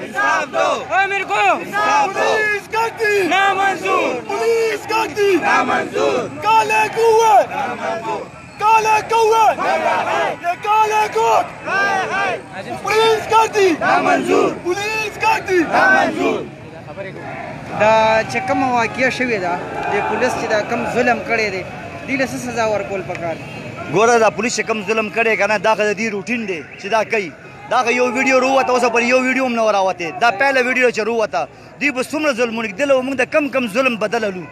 इंसाफ दो, मेरे को इंसाफ दो। पुलिस गद्दी नामंजूर, पुलिस गद्दी नामंजूर, काले कौवे नामंजूर, काले कौवे ये काले कोट, पुलिस गद्दी नामंजूर, पुलिस गद्दी नामंजूर। دا چې کوم واقعه شوې ده د پولیس چې دا کم ظلم کړی دی دې له څه سزا ورکول پکار؟ ګوره دا پولیس چې کم ظلم کړی که نه دا خو د دې روټین دی چې دا کوي. دا خو یو ویډیو راووته اوسه پورې یو ویډیو هم نه راوتې. دا پیله ویډیو چې راووته دوی به څومره ظلمونه کېدل او موږ د کم کم ظلم بدللو.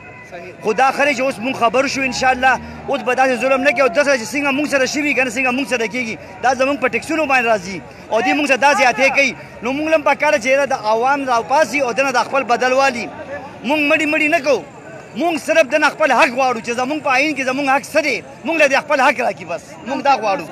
خو دا خلک چې اوس موږ خبر شو انشاءالله اوس به داسې ظلم نه کوي او داسې چې څنګه موږ سره شوي که نه څنګه موږ سره کېږي دا زموږ په ټکسونو باندې راځي او دوی موږ سره دا زیاتې کوي. نو موږ هم پکار چې د عوام راوپاسي او دنه د خپل بدل والي. موږ مړي نه کوو، موږ صرف د خپل حق غواړو چې زموږ په آئین کې زموږ حق څه دی، موږ له خپل حق راکړي. بس موږ دا غواړو.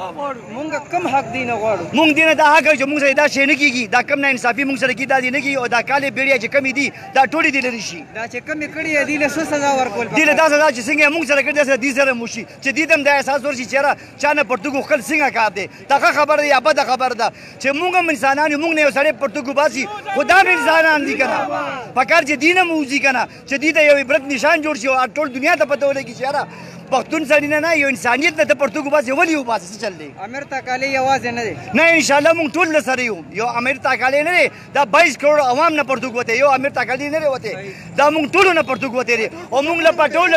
موږ کم حق دی نه غواړو، موږ دې نه دا حق چې موږ سره دا شی نه کېږي، دا کم ناانصافي موږ سره کېږي دا دې نه کېږي او دا کالې بیړیا چې کمې دي دا ټولې دې لرې شي. دا چې کمې کړي دي له څه سزا ورکول دې له دا سزا چې څنګه موږ سره کړي داسې دې سره مو شي چې دې ته هم دا احساس ورشي چې یاره چا نه پرتوګ وښکل څنګه کار دی. دا ښه خبره ده یا بده خبره ده چې موږ هم انسانان یو، موږ نه یو سړی پرتوګ وباسي خو دا هم انسانان دي که نه. پکار چې دین هم وځي که نه چې دې ته یو عبرت نشان جوړ شي او ټول دنیا ته پته ولګي چې یاره پښتون سړي نه یو انسانیت نه ته پرتوګ وباسي ولې وباسي څه چل دی؟ امیر تاکالي یوازې نه دی، نه انشاءالله موږ ټول له سره یو. یو امیر تاکالي نه دی، دا 22 کروڑ عوام نه پرتوګ وتی، یو امیر تاکالي نه دی وتی، دا موږ ټولو نه پرتوګ وتی دی او موږ له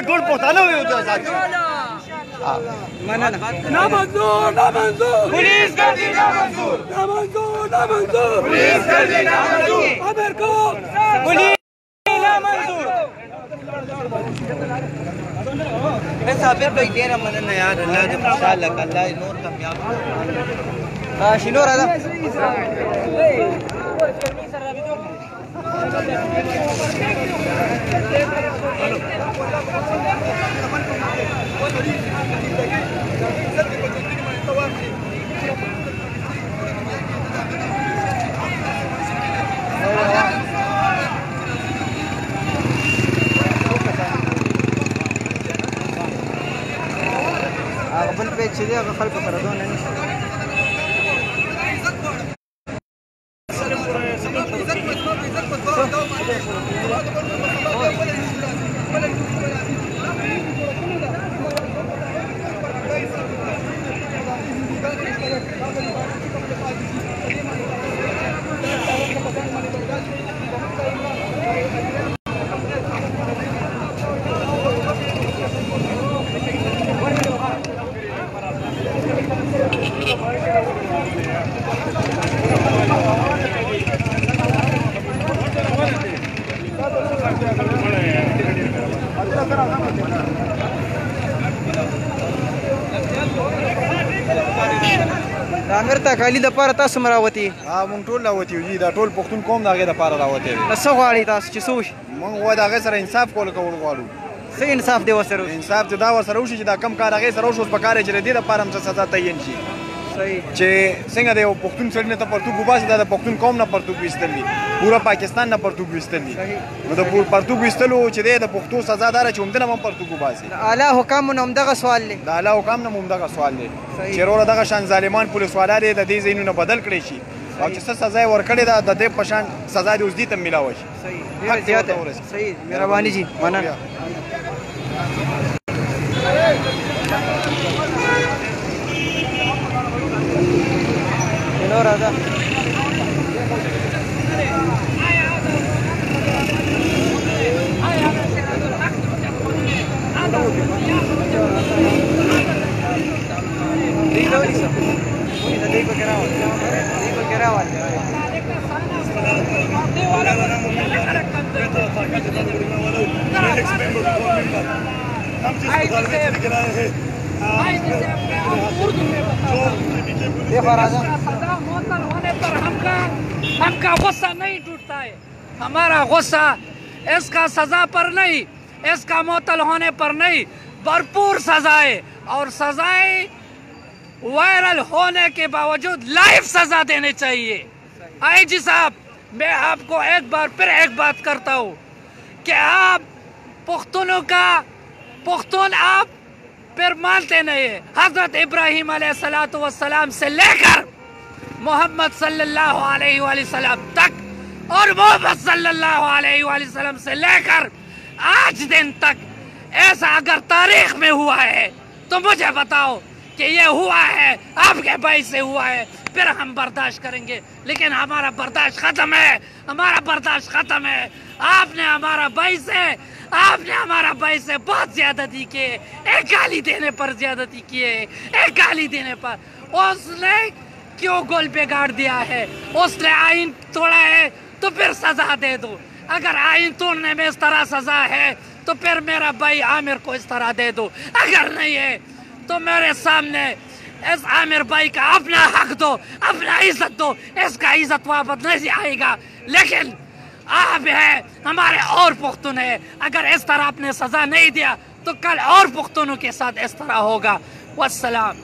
ټول پښتانه ویو ته ځان مننه. نامنظور نامنظور، پولیس گردی نامنظور، نامنظور نامنظور، پولیس گردی نامنظور، امیر کو پولیس نامنظور. صابر بھائی ډېره مننه یار، الله دې خوشحاله کړه، الله دې نور کامیاب کړه. شنو راځه هغه بل پیج چې دی هغه خلکو سره دونه نشته. د امیر تاکالي دپاره تاسو هم راوتي؟ مونږ ټول راوتي یو جي، دا ټول پښتون قوم د هغې دپاره راوتی دی. نو څه غواړئ تاسو چې څه وشي؟ مونږ وایو د هغې سره انصاف کول غواړو. څه انصاف دی ورسره وشي؟ انصاف چې دا ورسره وشي چې دا کم کار هغې سره وشي اوس پکار دی چې د دې دپاره هم څه سزا تعین شي. صحیح چې څنګه د یو پښتون سړي نه ته پرتوګ وباسي دا د پښتون قوم نه پرتوګ ویستل دي، پوره پاکستان نه پرتوګ ویستل دي. نو د پرتوګ ویستلو چې دی د پښتو سزا داره چې همدنه هم پرتوګ وباسي. د اعلی حکامو نه همدغه سوال دی، د اعلی حکام نه هم همدغه سوال دی چې وروره دغه شان ظالمان پولیسوالان یې د دې ځایونو نه بدل کړی شي او چې څه سزا یې ورکړې ده د دې په شان سزا دې اوس دې ته میلاوه شي. صحیح ډېره زیاته. صحیح مهرباني جي، مننه. شنو راځه हम का गुस्सा नहीं टूटता है, हमारा गुस्सा इसका सजा पर नहीं, इसका मुअत्तल होने पर नहीं, भरपूर सजाएं और सजाएं वायरल होने के बावजूद लाइव सजा देने चाहिए। आईजी साहब, मैं आपको एक बार फिर एक बात करता हूँ कि आप पुख्तनों का पुख्तन आप फिर मानते नहीं है। हजरत इब्राहिम अलैहिस्सलातु वस्सलाम से लेकर मोहम्मद सल्लल्लाहु अलैहि वसल्लम तक और मोहम्मद सल्लल्लाहु अलैहि वसल्लम से लेकर आज दिन तक ऐसा अगर तारीख में हुआ है तो मुझे बताओ कि ये हुआ है, आपके भाई से हुआ है, फिर हम बर्दाश्त करेंगे। लेकिन हमारा बर्दाश्त खत्म है, हमारा बर्दाश्त खत्म है। आपने हमारा भाई से बहुत ज्यादती की है, एक गाली देने पर ज्यादती की है, एक गाली देने पर। उसने क्यों गोल बिगाड़ दिया है? उसने आइन तोड़ा है तो फिर सजा दे दो। अगर आइन तोड़ने में इस तरह सजा है तो फिर मेरा भाई आमिर को इस तरह दे दो। अगर नहीं है तो मेरे सामने इस आमिर भाई का अपना हक दो, अपना इज्जत दो। इसका इज्जत वापस नहीं आएगा। लेकिन आप है हमारे और पुख्तून है, अगर इस तरह आपने सजा नहीं दिया तो कल और पुख्तूनों के साथ इस तरह होगा। वस्सलाम।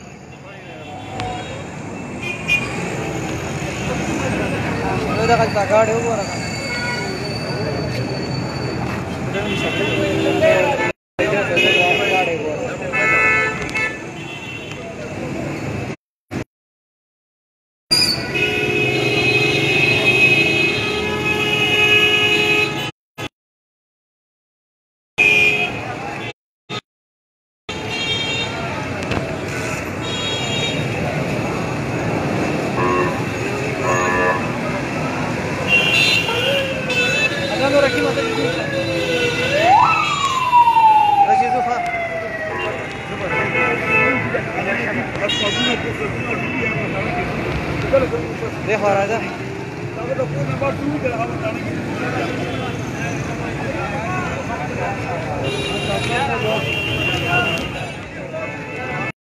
देखो राजा